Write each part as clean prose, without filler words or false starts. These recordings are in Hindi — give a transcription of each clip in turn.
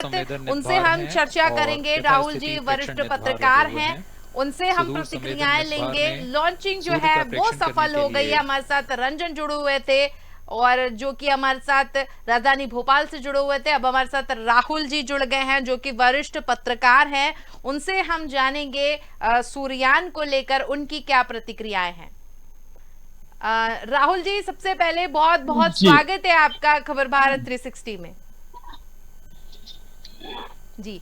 उनसे हम चर्चा करेंगे। राहुल जी वरिष्ठ पत्रकार हैं, उनसे हम प्रतिक्रियाएं लेंगे। लॉन्चिंग जो है वो सफल हो गई है। हमारे साथ रंजन जुड़े हुए थे और जो कि हमारे साथ राजधानी भोपाल से जुड़े हुए थे। अब हमारे साथ राहुल जी जुड़ गए हैं जो कि वरिष्ठ पत्रकार हैं। उनसे हम जानेंगे सूर्ययान को लेकर उनकी क्या प्रतिक्रियाएं हैं। राहुल जी, सबसे पहले बहुत बहुत जी स्वागत है आपका खबर भारत 360 में। जी,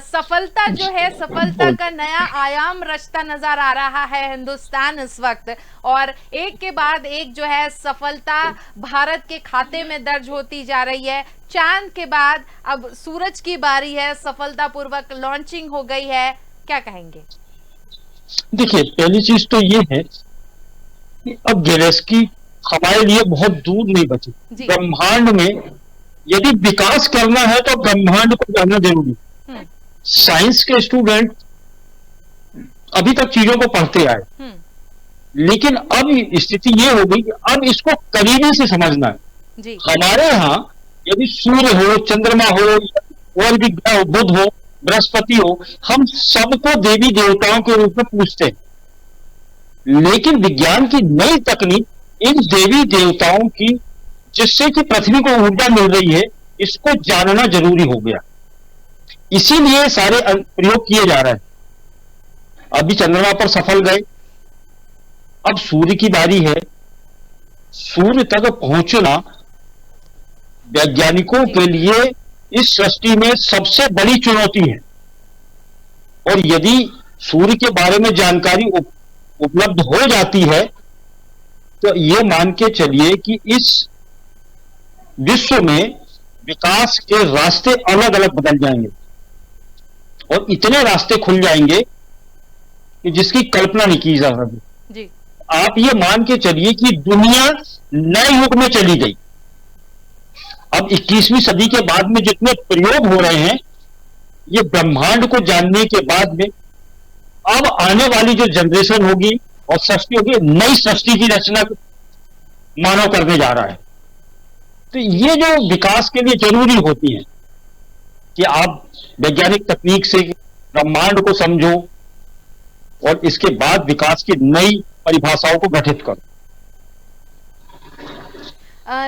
सफलता जो है, सफलता बोल का नया आयाम रचता नजर आ रहा है हिंदुस्तान इस वक्त। और एक के बाद एक जो है सफलता भारत के खाते में दर्ज होती जा रही है। चांद के बाद अब सूरज की बारी है। सफलतापूर्वक लॉन्चिंग हो गई है, क्या कहेंगे? देखिए, पहली चीज तो ये है कि अब गैलेक्सी हमारे लिए बहुत दूर नहीं बची। जी। ब्रह्मांड में यदि विकास करना है तो ब्रह्मांड को जानना जरूरी। साइंस के स्टूडेंट अभी तक चीजों को पढ़ते आए, लेकिन अब स्थिति ये हो गई कि अब इसको करीबी से समझना है। जी। हमारे यहाँ यदि सूर्य हो, चंद्रमा हो, और भी ग्रह हो, बुध हो, बृहस्पति हो, हम सबको देवी देवताओं के रूप में पूजते हैं। लेकिन विज्ञान की नई तकनीक इन देवी देवताओं की, जिससे कि पृथ्वी को ऊर्जा मिल रही है, इसको जानना जरूरी हो गया। इसीलिए सारे प्रयोग किए जा रहे हैं। अभी चंद्रमा पर सफल गए, अब सूर्य की बारी है। सूर्य तक पहुंचना वैज्ञानिकों के लिए इस सृष्टि में सबसे बड़ी चुनौती है। और यदि सूर्य के बारे में जानकारी उपलब्ध हो जाती है तो ये मान के चलिए कि इस विश्व में विकास के रास्ते अलग अलग बदल जाएंगे और इतने रास्ते खुल जाएंगे कि जिसकी कल्पना नहीं की जा सकती। आप ये मान के चलिए कि दुनिया नए युग में चली गई। अब 21वीं सदी के बाद में जितने प्रयोग हो रहे हैं, ये ब्रह्मांड को जानने के बाद में अब आने वाली जो जनरेशन होगी और सृष्टि होगी, नई सृष्टि की रचना मानव करने जा रहा है। तो ये जो विकास के लिए जरूरी होती है कि आप वैज्ञानिक तकनीक से ब्रह्मांड को समझो और इसके बाद विकास की नई परिभाषाओं को गठित करो।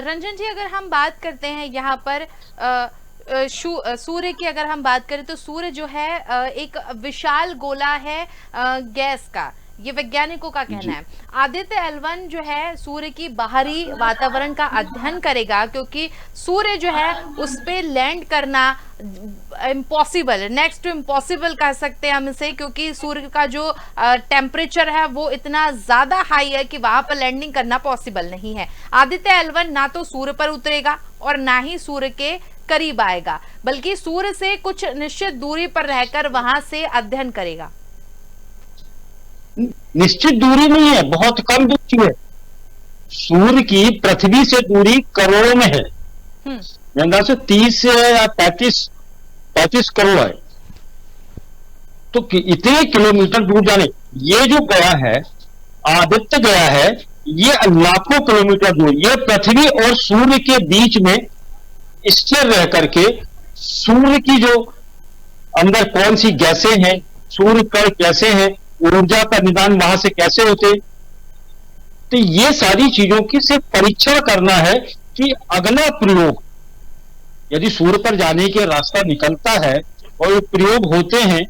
रंजन जी, अगर हम बात करते हैं यहाँ पर सूर्य की अगर हम बात करें तो सूर्य जो है एक विशाल गोला है गैस का, ये वैज्ञानिकों का कहना है। आदित्य L1 जो है सूर्य की बाहरी वातावरण का अध्ययन करेगा, क्योंकि सूर्य जो है उस पे लैंड करना इम्पॉसिबल है, नेक्स्ट टू इम्पॉसिबल कह सकते हैं हम इसे, क्योंकि सूर्य का जो टेम्परेचर है वो इतना ज्यादा हाई है कि वहां पर लैंडिंग करना पॉसिबल नहीं है। आदित्य L1 ना तो सूर्य पर उतरेगा और ना ही सूर्य के करीब आएगा, बल्कि सूर्य से कुछ निश्चित दूरी पर रहकर वहां से अध्ययन करेगा। निश्चित दूरी नहीं है, बहुत कम दूरी है। सूर्य की पृथ्वी से दूरी करोड़ों में है। मेरे अंदाज से 30 या 35 करोड़ है। तो इतने किलोमीटर दूर जाने, ये जो गया है, आदित्य गया है, ये लाखों किलोमीटर दूर, ये पृथ्वी और सूर्य के बीच में स्थिर रह करके सूर्य की जो अंदर कौन सी गैसें हैं, सूर्य कण कैसे हैं, ऊर्जा का निदान वहां से कैसे होते, तो ये सारी चीजों की सिर्फ परीक्षण करना है कि अगला प्रयोग यदि सूर्य पर जाने के रास्ता निकलता है और प्रयोग होते हैं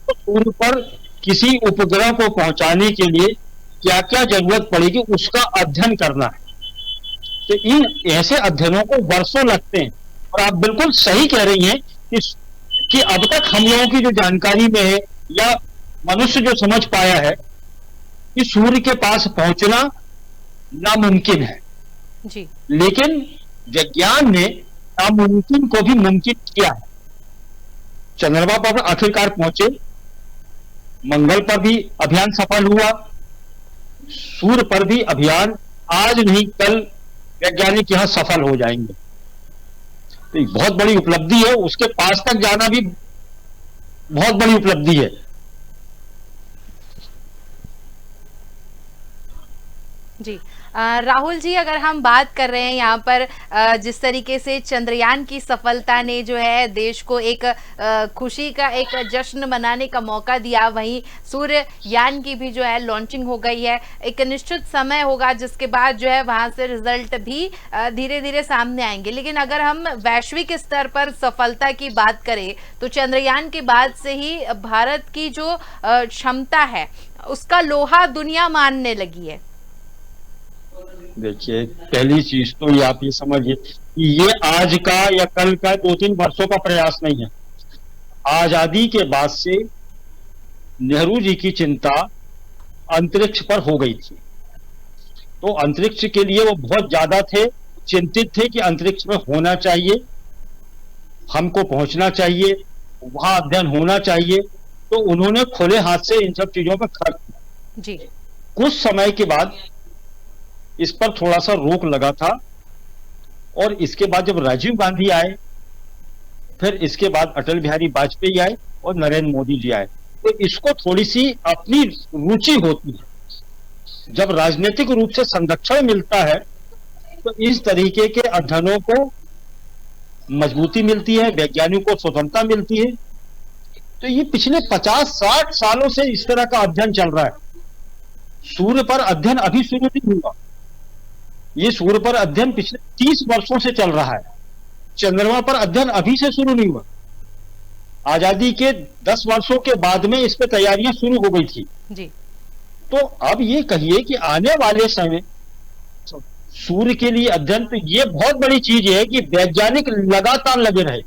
तो सूर्य पर किसी उपग्रह को पहुंचाने के लिए क्या क्या जरूरत पड़ेगी उसका अध्ययन करना है। तो इन ऐसे अध्ययनों को वर्षों लगते हैं। और आप बिल्कुल सही कह रही हैं कि अब तक हम लोगों की जो जानकारी में है या मनुष्य जो समझ पाया है कि सूर्य के पास पहुंचना नामुमकिन है जी। लेकिन विज्ञान ने नामुमकिन को भी मुमकिन किया है। चंद्रमा पर आखिरकार पहुंचे, मंगल पर भी अभियान सफल हुआ, सूर्य पर भी अभियान आज नहीं कल वैज्ञानिक यहां सफल हो जाएंगे। तो बहुत बड़ी उपलब्धि है, उसके पास तक जाना भी बहुत बड़ी उपलब्धि है। जी, राहुल जी, अगर हम बात कर रहे हैं यहाँ पर जिस तरीके से चंद्रयान की सफलता ने जो है देश को एक खुशी का एक जश्न मनाने का मौका दिया, वहीं सूर्ययान की भी जो है लॉन्चिंग हो गई है। एक निश्चित समय होगा जिसके बाद जो है वहां से रिजल्ट भी धीरे धीरे सामने आएंगे। लेकिन अगर हम वैश्विक स्तर पर सफलता की बात करें तो चंद्रयान के बाद से ही भारत की जो क्षमता है उसका लोहा दुनिया मानने लगी है। देखिए, पहली चीज तो ये आप ये समझिए कि ये आज का या कल का 2-3 वर्षों का प्रयास नहीं है। आजादी के बाद से नेहरू जी की चिंता अंतरिक्ष पर हो गई थी, तो अंतरिक्ष के लिए वो बहुत ज्यादा थे, चिंतित थे कि अंतरिक्ष में होना चाहिए, हमको पहुंचना चाहिए, वहां अध्ययन होना चाहिए। तो उन्होंने खुले हाथ से इन सब चीजों पर खर्च किया जी। कुछ समय के बाद इस पर थोड़ा सा रोक लगा था, और इसके बाद जब राजीव गांधी आए, फिर इसके बाद अटल बिहारी वाजपेयी आए और नरेंद्र मोदी जी आए, तो इसको थोड़ी सी अपनी रुचि होती है। जब राजनीतिक रूप से संरक्षण मिलता है तो इस तरीके के अध्ययनों को मजबूती मिलती है, वैज्ञानिकों को स्वतंत्रता मिलती है। तो ये पिछले 50-60 सालों से इस तरह का अध्ययन चल रहा है। सूर्य पर अध्ययन अभी शुरू नहीं हुआ, ये सूर्य पर अध्ययन पिछले 30 वर्षों से चल रहा है। चंद्रमा पर अध्ययन अभी से शुरू नहीं हुआ, आजादी के 10 वर्षों के बाद में इस पर तैयारियां शुरू हो गई थी जी। तो अब ये कहिए कि आने वाले समय सूर्य के लिए अध्ययन, तो ये बहुत बड़ी चीज है कि वैज्ञानिक लगातार लगे रहे,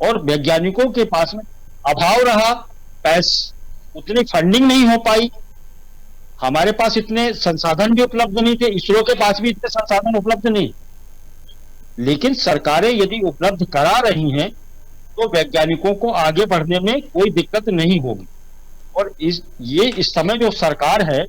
और वैज्ञानिकों के पास में अभाव रहा, उतनी फंडिंग नहीं हो पाई, हमारे पास इतने संसाधन भी उपलब्ध नहीं थे, इसरो के पास भी इतने संसाधन उपलब्ध नहीं। लेकिन सरकारें यदि उपलब्ध करा रही हैं तो वैज्ञानिकों को आगे बढ़ने में कोई दिक्कत नहीं होगी। और इस समय जो सरकार है,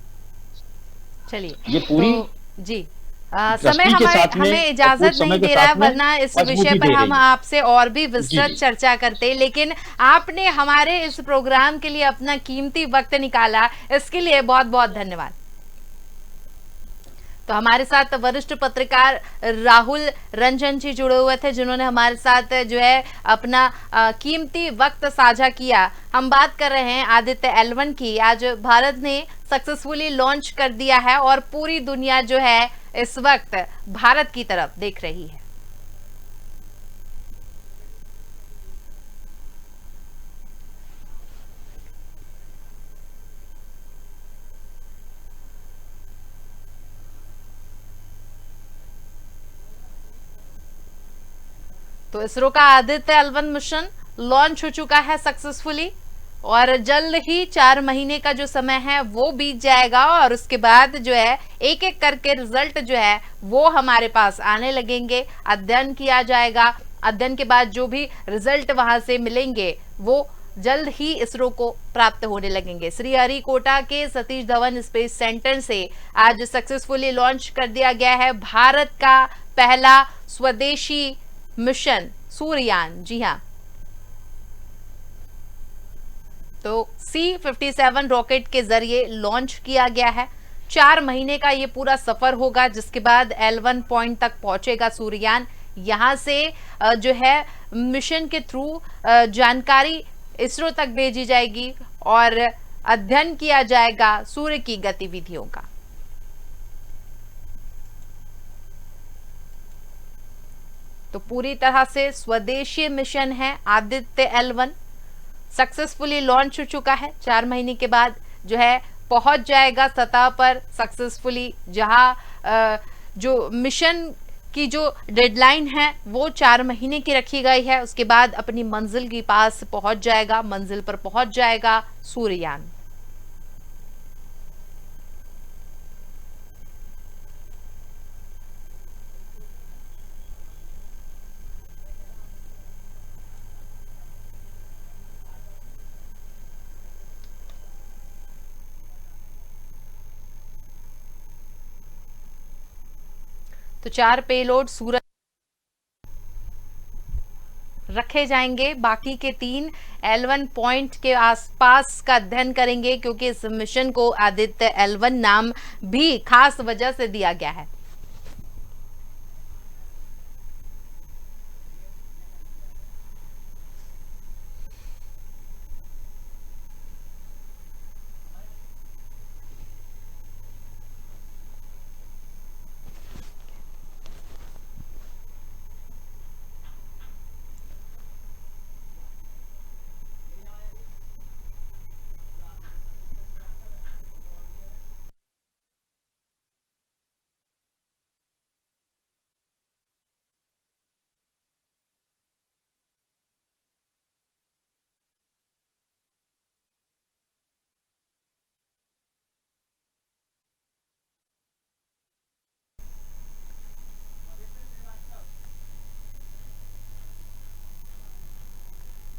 चलिए ये पूरी तो जी समय हमें इजाजत नहीं दे रहा है, वरना इस विषय पर हम आपसे और भी विस्तृत चर्चा करते। लेकिन आपने हमारे इस प्रोग्राम के लिए अपना कीमती वक्त निकाला, इसके लिए बहुत बहुत धन्यवाद। तो हमारे साथ वरिष्ठ पत्रकार राहुल रंजन जी जुड़े हुए थे, जिन्होंने हमारे साथ जो है अपना कीमती वक्त साझा किया। हम बात कर रहे हैं आदित्य L1 की। आज भारत ने सक्सेसफुली लॉन्च कर दिया है और पूरी दुनिया जो है इस वक्त भारत की तरफ देख रही है। तो इसरो का आदित्य L1 मिशन लॉन्च हो चुका है सक्सेसफुली, और जल्द ही 4 महीने का जो समय है वो बीत जाएगा, और उसके बाद जो है एक एक करके रिजल्ट जो है वो हमारे पास आने लगेंगे, अध्ययन किया जाएगा। अध्ययन के बाद जो भी रिजल्ट वहां से मिलेंगे वो जल्द ही इसरो को प्राप्त होने लगेंगे। श्रीहरिकोटा के सतीश धवन स्पेस सेंटर से आज सक्सेसफुली लॉन्च कर दिया गया है भारत का पहला स्वदेशी मिशन सूर्ययान। जी हाँ, तो C-57 रॉकेट के जरिए लॉन्च किया गया है। 4 महीने का ये पूरा सफर होगा, जिसके बाद L1 पॉइंट तक पहुंचेगा सूर्ययान। यहां से जो है मिशन के थ्रू जानकारी इसरो तक भेजी जाएगी और अध्ययन किया जाएगा सूर्य की गतिविधियों का। तो पूरी तरह से स्वदेशी मिशन है आदित्य L1, सक्सेसफुली लॉन्च हो चुका है। 4 महीने के बाद जो है पहुंच जाएगा सतह पर सक्सेसफुली, जहां जो मिशन की जो डेडलाइन है वो 4 महीने की रखी गई है। उसके बाद अपनी मंजिल के पास पहुंच जाएगा, मंजिल पर पहुंच जाएगा सूर्ययान। तो 4 पेलोड सूरज रखे जाएंगे, बाकी के 3 L1 पॉइंट के आसपास का अध्ययन करेंगे, क्योंकि इस मिशन को आदित्य L1 नाम भी खास वजह से दिया गया है।